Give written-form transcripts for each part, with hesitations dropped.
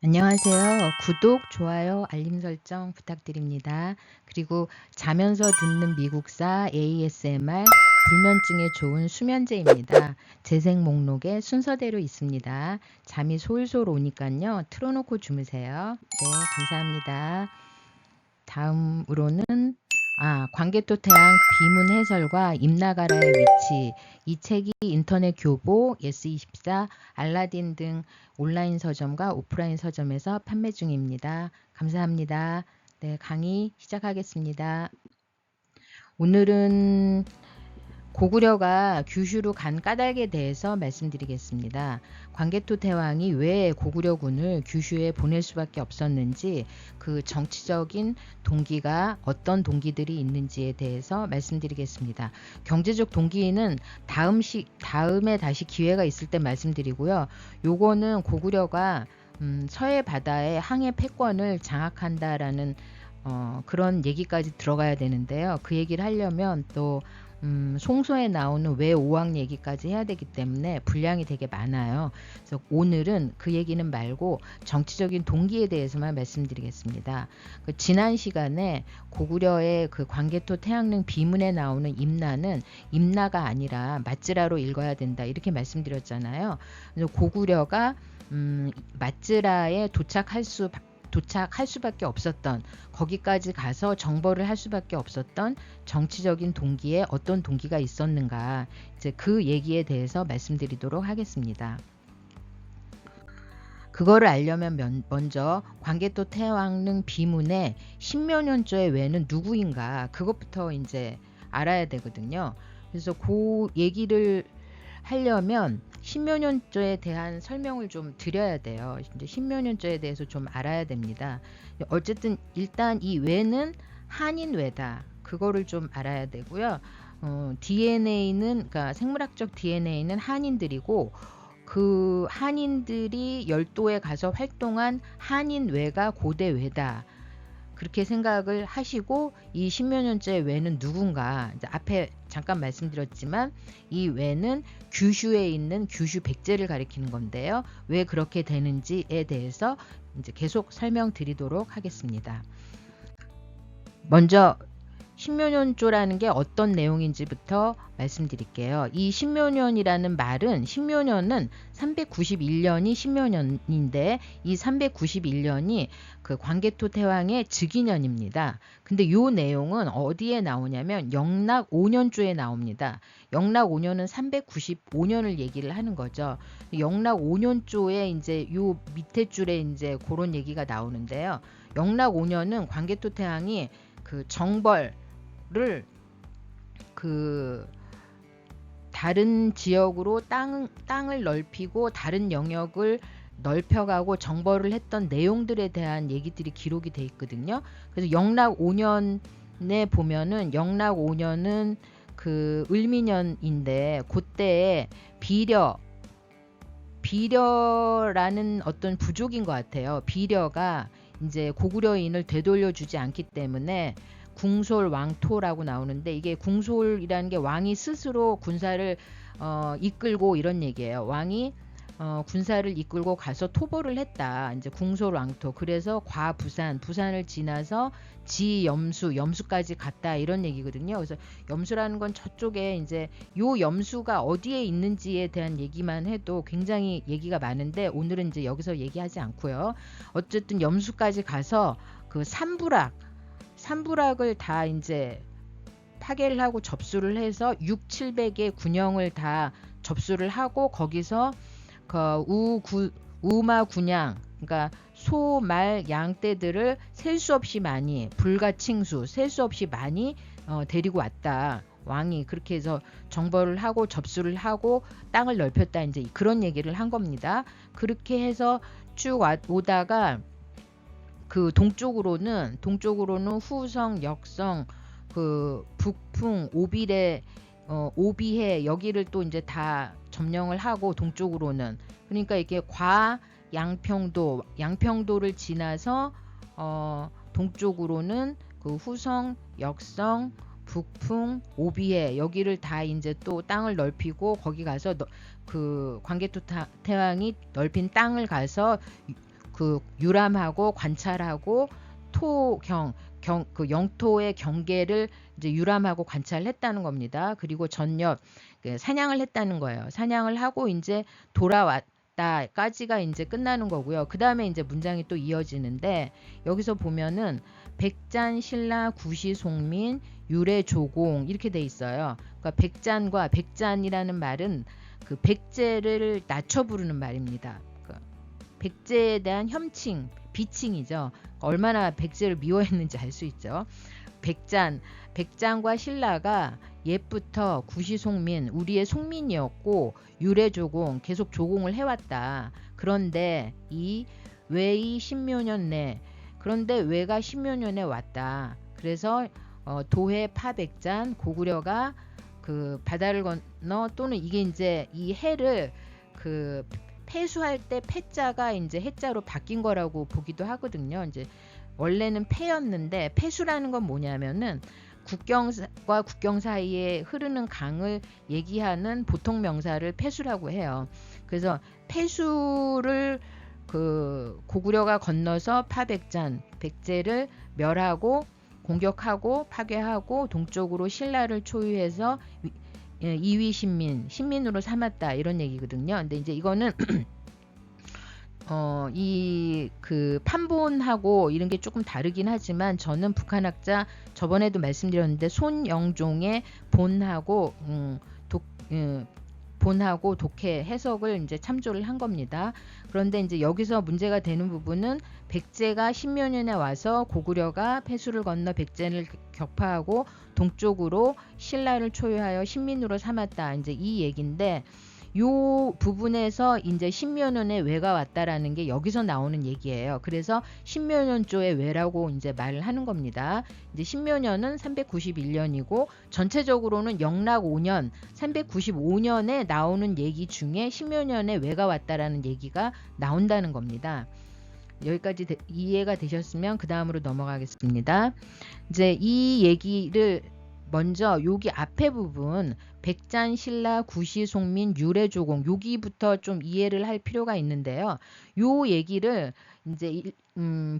안녕하세요. 구독, 좋아요, 알림 설정 부탁드립니다. 그리고 자면서 듣는 미국사 ASMR 불면증에 좋은 수면제입니다. 재생 목록에 순서대로 있습니다. 잠이 솔솔 오니까요. 틀어놓고 주무세요. 네, 감사합니다. 다음으로는 광개토태양 비문 해설과 임나가라의 위치, 이 책이 인터넷 교보, 예스24, 알라딘 등 온라인 서점과 오프라인 서점에서 판매 중입니다. 감사합니다. 네, 강의 시작하겠습니다. 오늘은 고구려가 규슈로 간 까닭에 대해서 말씀드리겠습니다. 광개토 대왕이 왜 고구려군을 규슈에 보낼 수밖에 없었는지, 그 정치적인 동기가 어떤 동기들이 있는지에 대해서 말씀드리겠습니다. 경제적 동기는 다음에 다시 기회가 있을 때 말씀드리고요. 요거는 고구려가 서해 바다의 항해 패권을 장악한다라는 그런 얘기까지 들어가야 되는데요. 그 얘기를 하려면 또 송소에 나오는 외오왕 얘기까지 해야 되기 때문에 분량이 되게 많아요. 그래서 오늘은 그 얘기는 말고 정치적인 동기에 대해서만 말씀드리겠습니다. 그 지난 시간에 고구려의 그 광개토 태양릉 비문에 나오는 임나는 임나가 아니라 마쯔라로 읽어야 된다, 이렇게 말씀드렸잖아요. 그래서 고구려가 마쯔라에 도착할 수밖에 없었던, 거기까지 가서 정벌을 할 수밖에 없었던 정치적인 동기에 어떤 동기가 있었는가, 이제 그 얘기에 대해서 말씀드리도록 하겠습니다. 그거를 알려면 먼저 광개토 태왕릉 비문의 신묘년조의 외는 누구인가, 그것부터 이제 알아야 되거든요. 그래서 그 얘기를 하려면 신묘년조에 대한 설명을 좀 드려야 돼요. 이제 신묘년조에 대해서 좀 알아야 됩니다. 어쨌든 일단 이 외는 한인외다, 그거를 좀 알아야 되고요. DNA는, 그러니까 생물학적 DNA는 한인들이고, 그 한인들이 열도에 가서 활동한 한인외가 고대외다, 그렇게 생각을 하시고, 이 신묘년제 외는 누군가, 이제 앞에 잠깐 말씀드렸지만 이 외는 규슈에 있는 규슈 백제를 가리키는 건데요. 왜 그렇게 되는지에 대해서 이제 계속 설명드리도록 하겠습니다. 먼저 신묘년조라는 게 어떤 내용인지부터 말씀드릴게요. 이 신묘년이라는 말은, 신묘년은 391년이 신묘년인데 이 391년이 그 광개토 태왕의 즉위년입니다. 근데 요 내용은 어디에 나오냐면 영락 5년조에 나옵니다. 영락 5년은 395년을 얘기를 하는 거죠. 영락 5년조에 이제 요 밑에 줄에 이제 그런 얘기가 나오는데요. 영락 5년은 광개토 태왕이 그 정벌을 그 다른 지역으로 땅을 넓히고 다른 영역을 넓혀가고 정벌을 했던 내용들에 대한 얘기들이 기록이 돼 있거든요. 그래서 영락 5년에 보면은, 영락 5년은 그 을미년인데, 그때에 비려라는 어떤 부족인 것 같아요. 비려가 이제 고구려인을 되돌려주지 않기 때문에 궁솔 왕토라고 나오는데, 이게 궁솔이라는 게 왕이 스스로 군사를 이끌고 이런 얘기예요. 왕이 군사를 이끌고 가서 토벌을 했다, 이제 궁솔 왕토. 그래서 부산을 지나서 염수까지 갔다, 이런 얘기거든요. 그래서 염수라는 건 저쪽에 이제 요 염수가 어디에 있는지에 대한 얘기만 해도 굉장히 얘기가 많은데, 오늘은 이제 여기서 얘기하지 않고요. 어쨌든 염수까지 가서 그 산부락을 다 이제 파괴를 하고 접수를 해서 6,700의 군영을 다 접수를 하고, 거기서 그 우마 군양, 그러니까 소, 말, 양 떼들을 셀 수 없이 많이, 불가칭수, 셀 수 없이 많이 데리고 왔다. 왕이 그렇게 해서 정벌을 하고 접수를 하고 땅을 넓혔다, 이제 그런 얘기를 한 겁니다. 그렇게 해서 쭉 오다가 그 동쪽으로는 후성, 역성, 그 북풍, 오비해 여기를 또 이제 다 점령을 하고, 동쪽으로는, 그러니까 이게 양평도를 지나서 동쪽으로는 그 후성, 역성, 북풍, 오비해 여기를 다 이제 또 땅을 넓히고, 거기 가서 그 광개토 태왕이 넓힌 땅을 가서 그 유람하고 관찰하고 그 영토의 경계를 이제 유람하고 관찰했다는 겁니다. 그리고 전엽 그 사냥을 했다는 거예요. 사냥을 하고 이제 돌아왔다까지가 이제 끝나는 거고요. 그 다음에 이제 문장이 또 이어지는데 여기서 보면은 백잔 신라 구시 송민 유래 조공 이렇게 돼 있어요. 그러니까 백잔과 백잔이라는 말은 그 백제를 낮춰 부르는 말입니다. 백제에 대한 혐칭, 비칭이죠. 얼마나 백제를 미워했는지 알 수 있죠. 백잔과 신라가 옛부터 구시송민, 우리의 송민이었고 유래조공, 계속 조공을 해왔다. 그런데 이 외이 십몇 년 내, 그런데 외가 십몇 년에 왔다. 그래서 도해 파백잔, 고구려가 그 바다를 건너 또는 이게 이제 이 해를 그 폐수할 때 패자가 이제 해자로 바뀐 거라고 보기도 하거든요. 이제 원래는 폐였는데 폐수라는 건 뭐냐면은 국경과 국경 사이에 흐르는 강을 얘기하는 보통 명사를 폐수라고 해요. 그래서 폐수를 그 고구려가 건너서 파백잔, 백제를 멸하고 공격하고 파괴하고 동쪽으로 신라를 초유해서 이위 신민으로 삼았다 이런 얘기거든요. 근데 이제 이거는 이 그 판본하고 이런 게 조금 다르긴 하지만 저는 북한학자 저번에도 말씀드렸는데 손영종의 본하고 본하고 독해 해석을 이제 참조를 한 겁니다. 그런데 이제 여기서 문제가 되는 부분은 백제가 십몇 년에 와서 고구려가 폐수를 건너 백제를 격파하고 동쪽으로 신라를 초유하여 신민으로 삼았다. 이제 이 얘기인데 요 부분에서 이제 십몇 년의 외가 왔다라는 게 여기서 나오는 얘기예요. 그래서 십몇 년조의 외라고 이제 말을 하는 겁니다. 이제 십몇 년은 391년이고 전체적으로는 영락 5년, 395년에 나오는 얘기 중에 십몇 년의 외가 왔다라는 얘기가 나온다는 겁니다. 여기까지 이해가 되셨으면 그 다음으로 넘어가겠습니다. 이제 이 얘기를 먼저 여기 앞에 부분 백잔 신라 구시 송민 유래 조공 여기부터 좀 이해를 할 필요가 있는데요. 요 얘기를 이제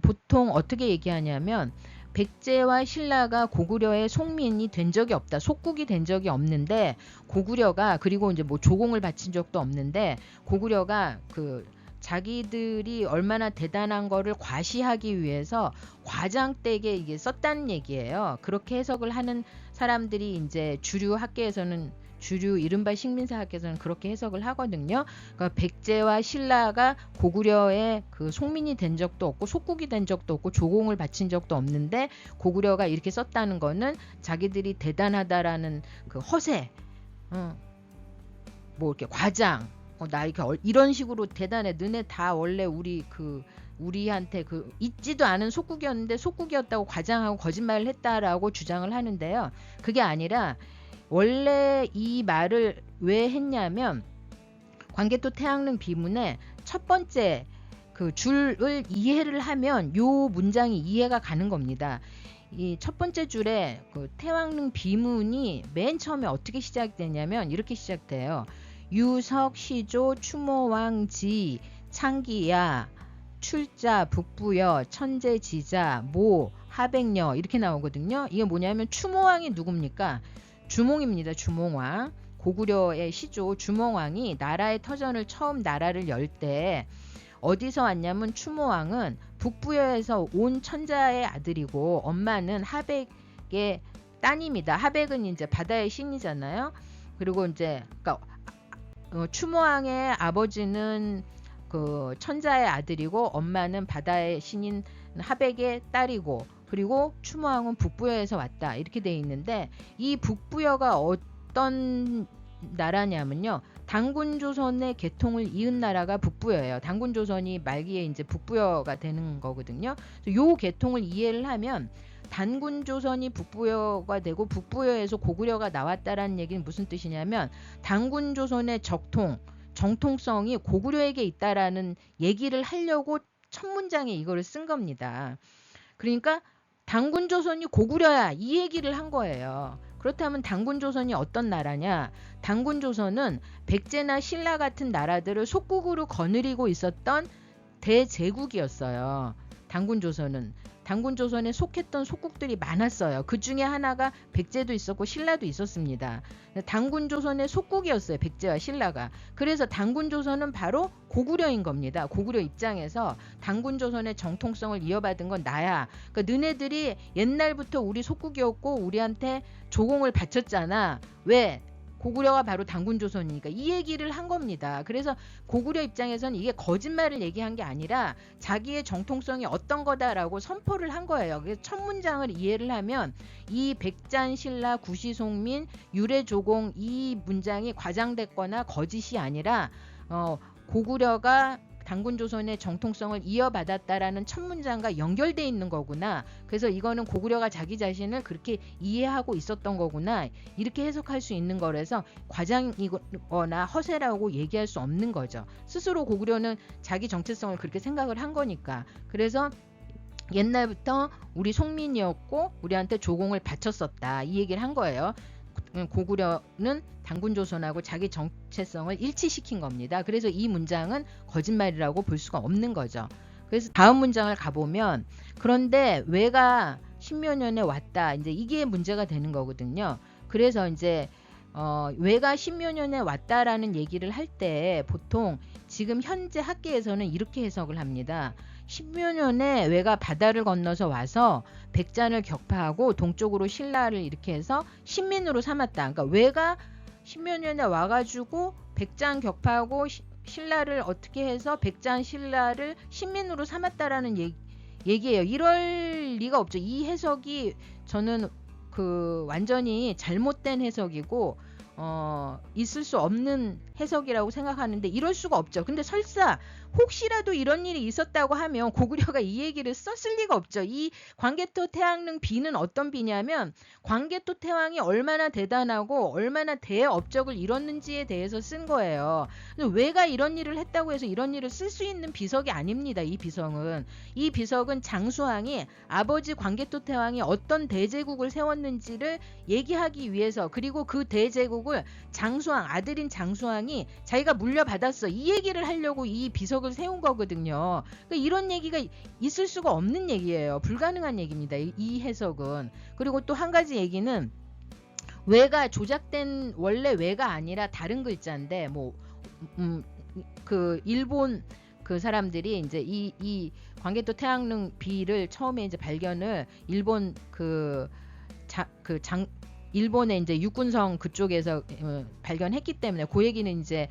보통 어떻게 얘기하냐면 백제와 신라가 고구려의 송민이 된 적이 없다. 속국이 된 적이 없는데 고구려가 그리고 이제 뭐 조공을 바친 적도 없는데 고구려가 그 자기들이 얼마나 대단한 거를 과시하기 위해서 과장되게 이게 썼다는 얘기예요. 그렇게 해석을 하는 사람들이 이제 주류 학계에서는 주류 이른바 식민사 학계에서는 그렇게 해석을 하거든요. 그러니까 백제와 신라가 고구려의 그 송민이 된 적도 없고 속국이 된 적도 없고 조공을 바친 적도 없는데 고구려가 이렇게 썼다는 거는 자기들이 대단하다라는 그 허세, 뭐 이렇게 과장. 나 이렇게 이런 식으로 대단해. 너네 다 원래 우리한테 그 있지도 않은 속국이었는데 속국이었다고 과장하고 거짓말을 했다라고 주장을 하는데요. 그게 아니라 원래 이 말을 왜 했냐면 광개토 태양릉 비문의 첫 번째 그 줄을 이해를 하면 요 문장이 이해가 가는 겁니다. 이 첫 번째 줄에 그 태양릉 비문이 맨 처음에 어떻게 시작되냐면 이렇게 시작돼요. 유석 시조 추모왕지 창기야 출자 북부여 천재지자 모 하백녀 이렇게 나오거든요. 이게 뭐냐면 추모왕이 누굽니까? 주몽입니다. 주몽왕. 고구려의 시조 주몽왕이 나라의 터전을 처음 나라를 열 때 어디서 왔냐면 추모왕은 북부여에서 온 천자의 아들이고 엄마는 하백의 따님이다. 하백은 이제 바다의 신이잖아요. 그리고 이제 그러니까 추모왕의 아버지는 그 천자의 아들이고 엄마는 바다의 신인 하백의 딸이고 그리고 추모왕은 북부여에서 왔다 이렇게 돼 있는데 이 북부여가 어떤 나라냐면요 단군조선의 계통을 이은 나라가 북부여예요. 단군조선이 말기에 이제 북부여가 되는 거거든요. 요 계통을 이해를 하면 단군조선이 북부여가 되고 북부여에서 고구려가 나왔다라는 얘기는 무슨 뜻이냐면 단군조선의 정통성이 고구려에게 있다라는 얘기를 하려고 첫 문장에 이거를 쓴 겁니다. 그러니까 단군조선이 고구려야 이 얘기를 한 거예요. 그렇다면 단군조선이 어떤 나라냐? 단군조선은 백제나 신라 같은 나라들을 속국으로 거느리고 있었던 대제국이었어요. 단군조선은. 단군조선에 속했던 속국들이 많았어요. 그 중에 하나가 백제도 있었고 신라도 있었습니다. 단군조선의 속국이었어요. 백제와 신라가. 그래서 단군조선은 바로 고구려인 겁니다. 고구려 입장에서 단군조선의 정통성을 이어받은 건 나야. 그러니까 너네들이 옛날부터 우리 속국이었고 우리한테 조공을 바쳤잖아. 왜? 고구려가 바로 단군조선이니까 이 얘기를 한 겁니다. 그래서 고구려 입장에서는 이게 거짓말을 얘기한 게 아니라 자기의 정통성이 어떤 거다라고 선포를 한 거예요. 그래서 첫 문장을 이해를 하면 이 백잔신라 구시송민 유래조공 이 문장이 과장됐거나 거짓이 아니라 고구려가 단군조선의 정통성을 이어받았다라는 첫 문장과 연결돼 있는 거구나. 그래서 이거는 고구려가 자기 자신을 그렇게 이해하고 있었던 거구나. 이렇게 해석할 수 있는 거라서 과장이거나 허세라고 얘기할 수 없는 거죠. 스스로 고구려는 자기 정체성을 그렇게 생각을 한 거니까. 그래서 옛날부터 우리 송민이었고 우리한테 조공을 바쳤었다. 이 얘기를 한 거예요. 고구려는 단군조선하고 자기 정체성을 일치시킨 겁니다. 그래서 이 문장은 거짓말이라고 볼 수가 없는 거죠. 그래서 다음 문장을 가보면 그런데 왜가 십몇 년에 왔다. 이제 이게 문제가 되는 거거든요. 그래서 이제 왜가 십몇 년에 왔다라는 얘기를 할 때 보통 지금 현재 학계에서는 이렇게 해석을 합니다. 십몇 년에 왜가 바다를 건너서 와서 백잔을 격파하고 동쪽으로 신라를 이렇게 해서 신민으로 삼았다. 그러니까 왜가 십몇 년에 와가지고 백잔 격파하고 신라를 어떻게 해서 백잔 신라를 신민으로 삼았다라는 얘기예요. 이럴 리가 없죠. 이 해석이 저는 완전히 잘못된 해석이고 있을 수 없는 해석이라고 생각하는데 이럴 수가 없죠. 근데 설사 혹시라도 이런 일이 있었다고 하면 고구려가 이 얘기를 썼을 리가 없죠. 이 광개토 태왕릉 비는 어떤 비냐면 광개토 태왕이 얼마나 대단하고 얼마나 대업적을 이뤘는지에 대해서 쓴 거예요. 왜가 이런 일을 했다고 해서 이런 일을 쓸 수 있는 비석이 아닙니다. 이 비석은 장수왕이 아버지 광개토 태왕이 어떤 대제국을 세웠는지를 얘기하기 위해서 그리고 그 대제국을 장수왕 아들인 장수왕이 자기가 물려받았어. 이 얘기를 하려고 이 비석을 세운 거거든요. 그러니까 이런 얘기가 있을 수가 없는 얘기예요. 불가능한 얘기입니다. 이 해석은. 그리고 또 한 가지 얘기는 왜가 조작된 원래 왜가 아니라 다른 글자인데 일본 사람들이 이제 이 광개토 태왕릉 비를 처음에 이제 발견을 일본의 이제 육군성 그쪽에서 발견했기 때문에 그 얘기는 이제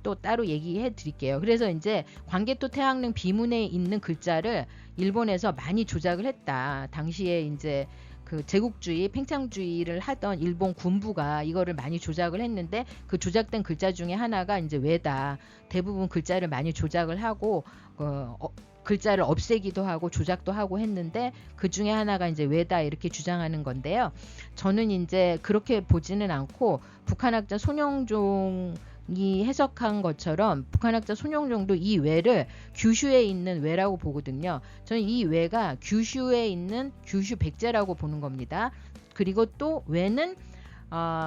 또 따로 얘기해 드릴게요. 그래서 이제 광개토 태왕릉 비문에 있는 글자를 일본에서 많이 조작을 했다. 당시에 이제 제국주의, 팽창주의를 하던 일본 군부가 이거를 많이 조작을 했는데 그 조작된 글자 중에 하나가 이제 왜다. 대부분 글자를 많이 조작을 하고 글자를 없애기도 하고 조작도 하고 했는데 그 중에 하나가 이제 왜다 이렇게 주장하는 건데요. 저는 이제 그렇게 보지는 않고 북한학자 손영종이 해석한 것처럼 북한학자 손영종도 이 왜를 규슈에 있는 왜라고 보거든요. 저는 이 왜가 규슈에 있는 규슈 백제라고 보는 겁니다. 그리고 또 왜는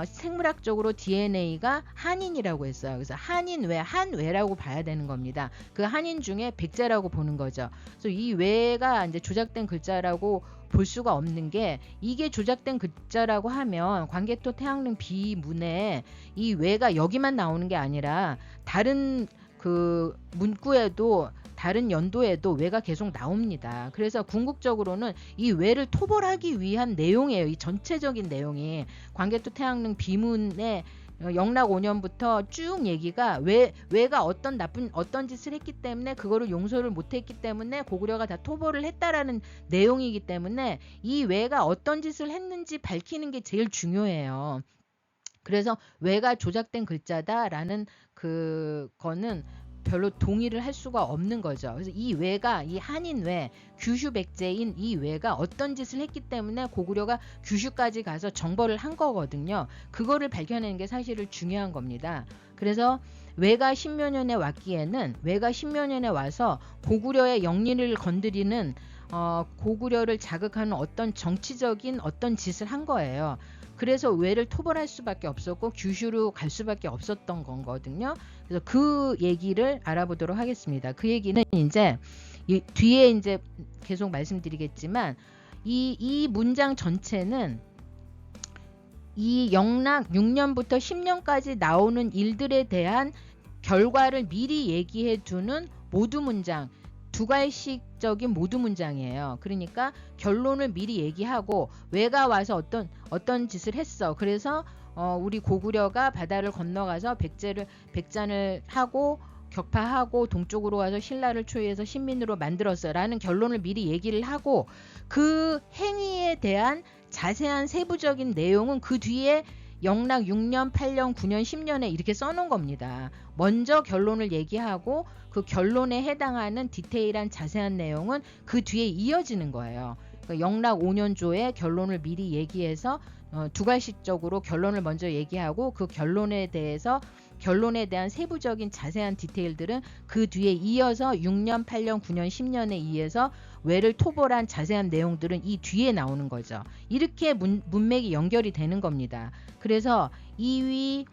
생물학적으로 DNA가 한인이라고 했어요. 그래서 한인외, 한외라고 봐야 되는 겁니다. 그 한인 중에 백제라고 보는 거죠. 그래서 이 외가 이제 조작된 글자라고 볼 수가 없는 게 이게 조작된 글자라고 하면 광개토 태왕릉 비문에 이 외가 여기만 나오는 게 아니라 다른 그 문구에도 다른 연도에도 왜가 계속 나옵니다. 그래서 궁극적으로는 이 왜를 토벌하기 위한 내용이에요. 이 전체적인 내용이 광개토 태왕릉 비문의 영락 5년부터 쭉 얘기가 왜가 어떤 짓을 했기 때문에 그거를 용서를 못했기 때문에 고구려가 다 토벌을 했다라는 내용이기 때문에 이 왜가 어떤 짓을 했는지 밝히는 게 제일 중요해요. 그래서 왜가 조작된 글자다라는 그거는 별로 동의를 할 수가 없는 거죠. 그래서 이 왜가 이 한인외 규슈 백제인 이 왜가 어떤 짓을 했기 때문에 고구려가 규슈까지 가서 정벌을 한 거거든요. 그거를 발견하는 게 사실은 중요한 겁니다. 그래서 왜가 십몇 년에 왔기에는 왜가 십몇 년에 와서 고구려의 영리를 건드리는 고구려를 자극하는 어떤 정치적인 어떤 짓을 한 거예요. 그래서 외를 토벌할 수밖에 없었고 규슈로 갈 수밖에 없었던 거거든요. 그래서 그 얘기를 알아보도록 하겠습니다. 그 얘기는 이제 뒤에 이제 계속 말씀드리겠지만 이 문장 전체는 이 영락 6년부터 10년까지 나오는 일들에 대한 결과를 미리 얘기해 두는 모두 문장, 두괄식적인 모두 문장이에요. 그러니까 결론을 미리 얘기하고 왜가 와서 어떤 짓을 했어. 그래서 우리 고구려가 바다를 건너가서 백잔을 하고 격파하고 동쪽으로 와서 신라를 초위해서 신민으로 만들었어 라는 결론을 미리 얘기를 하고 그 행위에 대한 자세한 세부적인 내용은 그 뒤에 영락 6년, 8년, 9년, 10년에 이렇게 써놓은 겁니다. 먼저 결론을 얘기하고 그 결론에 해당하는 디테일한 자세한 내용은 그 뒤에 이어지는 거예요. 그러니까 영락 5년조의 결론을 미리 얘기해서 두괄식적으로 결론을 먼저 얘기하고 그 결론에 대한 세부적인 자세한 디테일들은 그 뒤에 이어서 6년, 8년, 9년, 10년에 의해서 외를 토벌한 자세한 내용들은 이 뒤에 나오는 거죠. 이렇게 문맥이 연결이 되는 겁니다. 그래서 이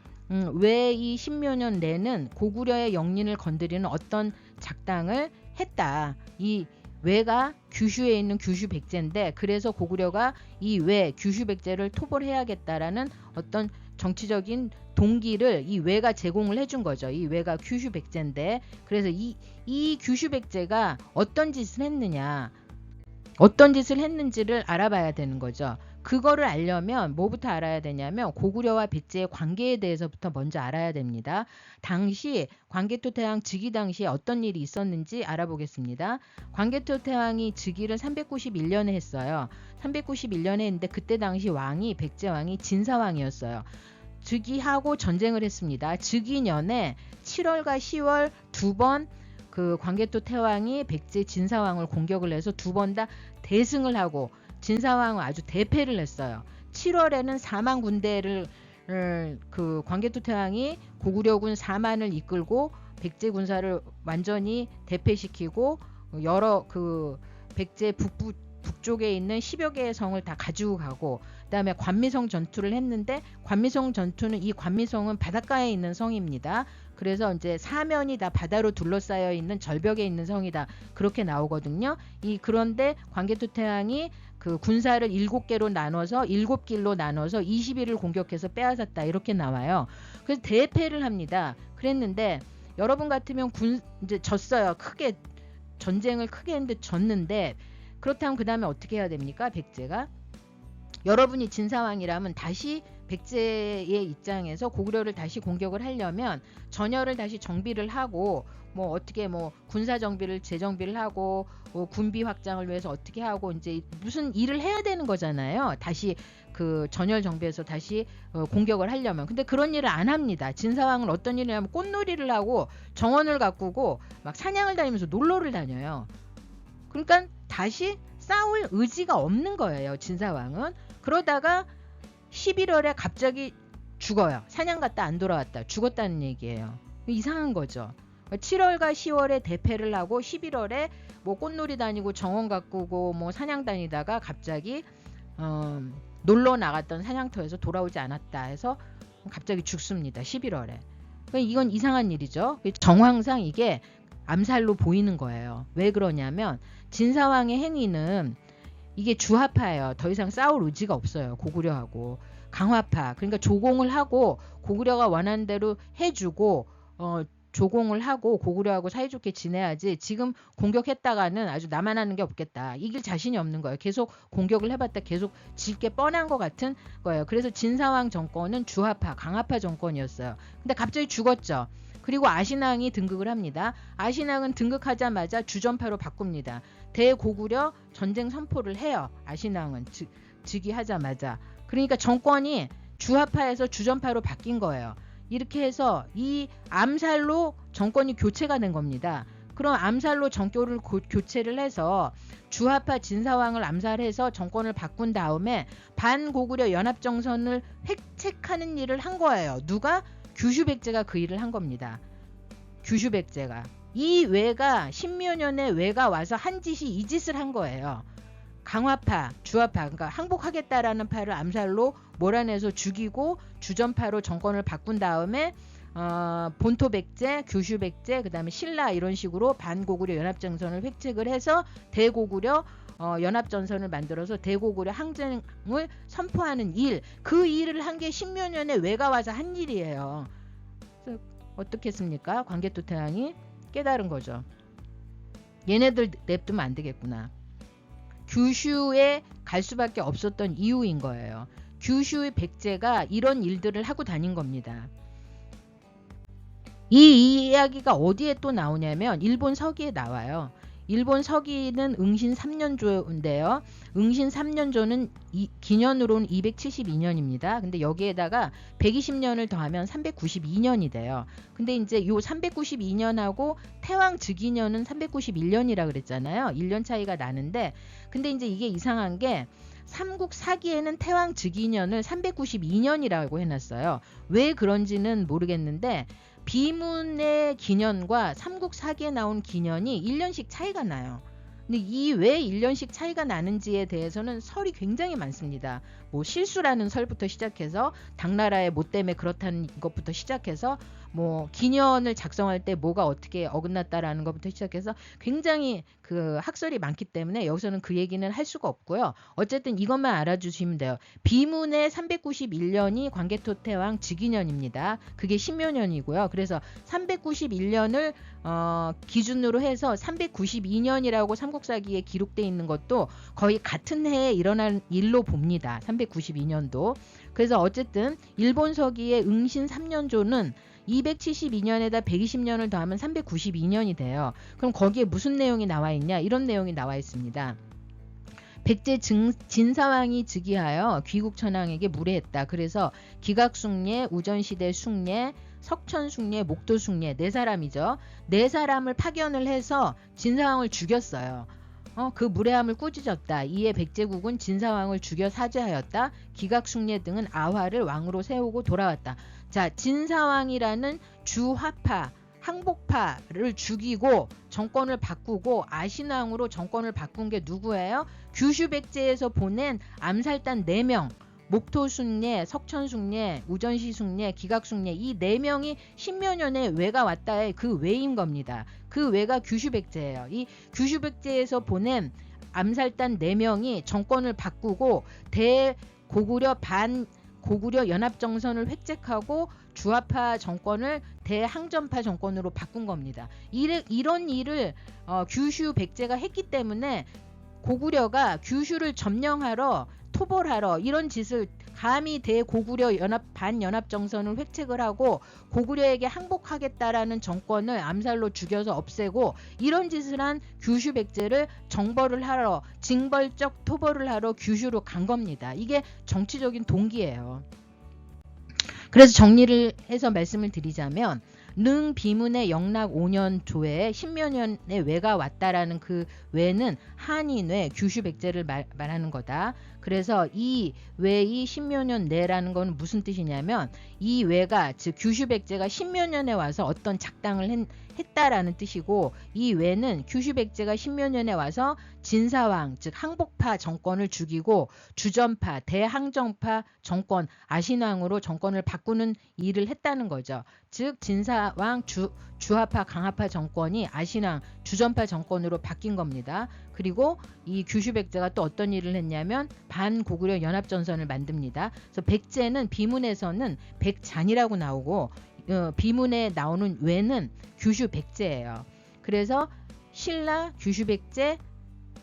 십몇 년 내는 고구려의 영린을 건드리는 어떤 작당을 했다. 이 외가 규슈에 있는 규슈 백제인데 그래서 고구려가 이 외 규슈 백제를 토벌해야겠다라는 어떤 정치적인 동기를 이 외가 제공을 해준 거죠. 이 외가 규슈 백제인데 그래서 이 규슈 백제가 어떤 짓을 했는지를 알아봐야 되는 거죠. 그거를 알려면 뭐부터 알아야 되냐면 고구려와 백제의 관계에 대해서부터 먼저 알아야 됩니다. 당시 광개토태왕 즉위 당시에 어떤 일이 있었는지 알아보겠습니다. 광개토태왕이 즉위를 391년에 했어요. 391년에 했는데 그때 당시 왕이 백제왕이 진사왕이었어요. 즉위하고 전쟁을 했습니다. 즉위년에 7월과 10월 두 번 그 광개토태왕이 백제 진사왕을 공격을 해서 두 번 다 대승을 하고 진사왕은 아주 대패를 했어요. 7월에는 4만 군대를 그 광개토태왕이 고구려군 4만을 이끌고 백제 군사를 완전히 대패시키고 여러 그 백제 북쪽에 있는 10여 개의 성을 다 가지고 가고 그다음에 관미성 전투를 했는데 관미성 전투는 이 관미성은 바닷가에 있는 성입니다. 그래서 이제 사면이 다 바다로 둘러싸여 있는 절벽에 있는 성이다. 그렇게 나오거든요. 그런데 광개토태왕이 그 군사를 7개로 나눠서 7길로 나눠서 20일을 공격해서 빼앗았다. 이렇게 나와요. 그래서 대패를 합니다. 그랬는데 여러분 같으면 이제 졌어요. 크게 전쟁을 크게 했는데 졌는데 그렇다면 그 다음에 어떻게 해야 됩니까? 백제가 여러분이 진사왕이라면 다시 백제의 입장에서 고구려를 다시 공격을 하려면 전열을 다시 정비를 하고 뭐 어떻게 뭐 군사 정비를 재정비를 하고 군비 확장을 위해서 어떻게 하고 이제 무슨 일을 해야 되는 거잖아요. 다시 그 전열 정비해서 다시 공격을 하려면. 근데 그런 일을 안 합니다. 진사왕은 어떤 일을 하면 꽃놀이를 하고 정원을 가꾸고 막 사냥을 다니면서 놀러를 다녀요. 그러니까 다시 싸울 의지가 없는 거예요. 진사왕은. 그러다가 11월에 갑자기 죽어요. 사냥 갔다 안 돌아왔다. 죽었다는 얘기예요. 이상한 거죠. 7월과 10월에 대패를 하고 11월에 뭐 꽃놀이 다니고 정원 가꾸고 뭐 사냥 다니다가 갑자기 놀러 나갔던 사냥터에서 돌아오지 않았다 해서 갑자기 죽습니다. 11월에. 이건 이상한 일이죠. 정황상 이게 암살로 보이는 거예요. 왜 그러냐면 진사왕의 행위는 이게 주하파예요. 더 이상 싸울 의지가 없어요. 고구려하고. 강화파. 그러니까 조공을 하고 고구려가 원하는 대로 해주고 조공을 하고 고구려하고 사이좋게 지내야지 지금 공격했다가는 아주 나만 하는 게 없겠다. 이길 자신이 없는 거예요. 계속 공격을 해봤다 계속 질 게 뻔한 것 같은 거예요. 그래서 진사왕 정권은 주하파, 강화파 정권이었어요. 근데 갑자기 죽었죠. 그리고 아신왕이 등극을 합니다. 아신왕은 등극하자마자 주전파로 바꿉니다. 대고구려 전쟁 선포를 해요. 아신왕은 즉위하자마자. 그러니까 정권이 주하파에서 주전파로 바뀐 거예요. 이렇게 해서 이 암살로 정권이 교체가 된 겁니다. 그럼 암살로 정권을 교체를 해서 주하파 진사왕을 암살해서 정권을 바꾼 다음에 반고구려 연합정선을 획책하는 일을 한 거예요. 누가? 규슈백제가 그 일을 한 겁니다. 규슈백제가. 이 외가 10몇 년의 외가 와서 한 짓이 이 짓을 한 거예요. 강화파, 주화파, 그러니까 항복하겠다라는 파를 암살로 몰아내서 죽이고 주전파로 정권을 바꾼 다음에 본토 백제, 규슈 백제, 그 다음에 신라 이런 식으로 반고구려 연합전선을 획책을 해서 대고구려 연합전선을 만들어서 대고구려 항쟁을 선포하는 일, 그 일을 한 게 십몇 년에 왜가 와서 한 일이에요. 그래서 어떻겠습니까? 광개토 태왕이 깨달은 거죠. 얘네들 냅두면 안 되겠구나. 규슈에 갈 수밖에 없었던 이유인 거예요. 규슈의 백제가 이런 일들을 하고 다닌 겁니다. 이 이야기가 어디에 또 나오냐면 일본 서기에 나와요. 일본 서기는 응신 3년조인데요. 응신 3년조는 기년으로는 272년입니다. 근데 여기에다가 120년을 더하면 392년이 돼요. 근데 이제 요 392년하고 태왕 즉위년은 391년이라 그랬잖아요. 1년 차이가 나는데, 근데 이제 이게 이상한 게 삼국 사기에는 태왕 즉위년을 392년이라고 해놨어요. 왜 그런지는 모르겠는데 비문의 기년과 삼국 사기에 나온 기년이 1년씩 차이가 나요. 근데 이 왜 1년씩 차이가 나는지에 대해서는 설이 굉장히 많습니다. 뭐 실수라는 설부터 시작해서 당나라의 못 때문에 그렇다는 것부터 시작해서 뭐 기년을 작성할 때 뭐가 어떻게 어긋났다라는 것부터 시작해서 굉장히 그 학설이 많기 때문에 여기서는 그 얘기는 할 수가 없고요. 어쨌든 이것만 알아주시면 돼요. 비문의 391년이 광개토 태왕 즉위년입니다. 그게 신묘년이고요. 그래서 391년을 기준으로 해서 392년이라고 삼국사기에 기록되어 있는 것도 거의 같은 해에 일어난 일로 봅니다. 392년도. 그래서 어쨌든 일본 서기의 응신 3년조는 272년에다 120년을 더하면 392년이 돼요. 그럼 거기에 무슨 내용이 나와 있냐? 이런 내용이 나와 있습니다. 백제 진사왕이 즉위하여 귀국천왕에게 무례했다. 그래서 기각숭례, 우전시대 숭례, 석천숭례, 목도숭례 네 사람이죠. 네 사람을 파견을 해서 진사왕을 죽였어요. 그 무례함을 꾸짖었다. 이에 백제국은 진사왕을 죽여 사죄하였다. 기각숭례 등은 아화를 왕으로 세우고 돌아왔다. 자, 진사왕이라는 주화파, 항복파를 죽이고 정권을 바꾸고 아신왕으로 정권을 바꾼 게 누구예요? 규슈 백제에서 보낸 암살단 4명. 목토숭례, 석천숭례, 우전시숭례, 기각숭례 이 4명이 십몇 년에 왜가 왔다의 그 왜인 겁니다. 그 왜가 규슈 백제예요. 이 규슈 백제에서 보낸 암살단 4명이 정권을 바꾸고 대고구려 반고구려 연합정선을 획책하고 주화파 정권을 대항전파 정권으로 바꾼 겁니다. 이런 일을 규슈 백제가 했기 때문에 고구려가 규슈를 점령하러 토벌하러 이런 짓을 감히 대고구려 반연합정선을 획책을 하고 고구려에게 항복하겠다라는 정권을 암살로 죽여서 없애고 이런 짓을 한 규슈 백제를 정벌을 하러 징벌적 토벌을 하러 규슈로 간 겁니다. 이게 정치적인 동기예요. 그래서 정리를 해서 말씀을 드리자면 능 비문의 영락 5년 조에 신묘년에 왜가 왔다라는 그 왜는 한인외 규슈 백제를 말하는 거다. 그래서 이 왜이 신묘년 내라는 건 무슨 뜻이냐면 이 왜가 즉 규슈 백제가 신묘년에 와서 어떤 작당을 했다라는 뜻이고 이 왜는 규슈 백제가 신묘년에 와서 진사왕 즉 항복파 정권을 죽이고 주전파 대항정파 정권 아신왕으로 정권을 바꾸는 일을 했다는 거죠. 즉 진사왕 주화파 강화파 정권이 아신왕 주전파 정권으로 바뀐 겁니다. 그리고 이 규슈 백제가 또 어떤 일을 했냐면 반고구려 연합전선을 만듭니다. 그래서 백제는 비문에서는 백잔이라고 나오고 비문에 나오는 왜는 규슈 백제예요. 그래서 신라 규슈 백제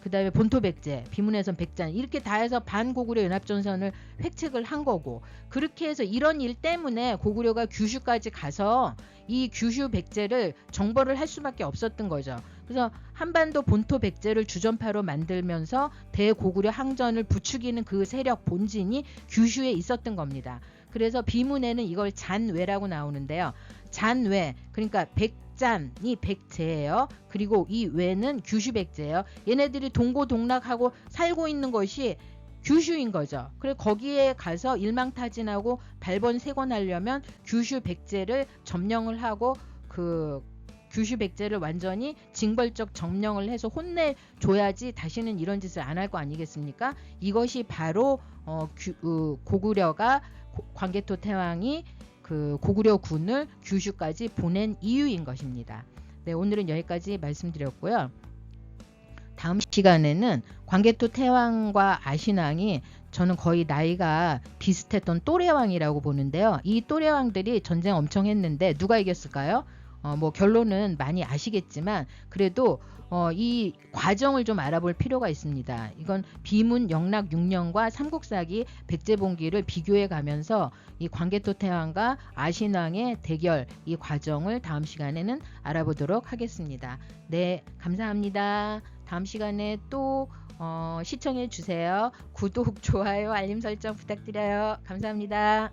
그 다음에 본토 백제, 비문에선 백잔 이렇게 다 해서 반고구려 연합전선을 획책을 한 거고 그렇게 해서 이런 일 때문에 고구려가 규슈까지 가서 이 규슈 백제를 정벌을 할 수밖에 없었던 거죠. 그래서 한반도 본토 백제를 주전파로 만들면서 대고구려 항전을 부추기는 그 세력 본진이 규슈에 있었던 겁니다. 그래서 비문에는 이걸 잔외라고 나오는데요. 잔외 그러니까 백잔이 백제예요. 그리고 이 외는 규슈 백제예요. 얘네들이 동고동락하고 살고 있는 것이 규슈인 거죠. 그래서 거기에 가서 일망타진하고 발본색원하려면 규슈 백제를 점령을 하고 그 규슈 백제를 완전히 징벌적 점령을 해서 혼내줘야지 다시는 이런 짓을 안 할 거 아니겠습니까? 이것이 바로 고구려가 광개토 태왕이 그 고구려군을 규슈까지 보낸 이유인 것입니다. 네, 오늘은 여기까지 말씀드렸고요. 다음 시간에는 광개토 태왕과 아신왕이 저는 거의 나이가 비슷했던 또래왕이라고 보는데요. 이 또래왕들이 전쟁 엄청 했는데 누가 이겼을까요? 뭐 결론은 많이 아시겠지만 그래도 이 과정을 좀 알아볼 필요가 있습니다. 이건 비문 영락 6년과 삼국사기 백제봉기를 비교해 가면서 이 광개토 태왕과 아신왕의 대결 이 과정을 다음 시간에는 알아보도록 하겠습니다. 네, 감사합니다. 다음 시간에 또 시청해 주세요. 구독, 좋아요, 알림 설정 부탁드려요. 감사합니다.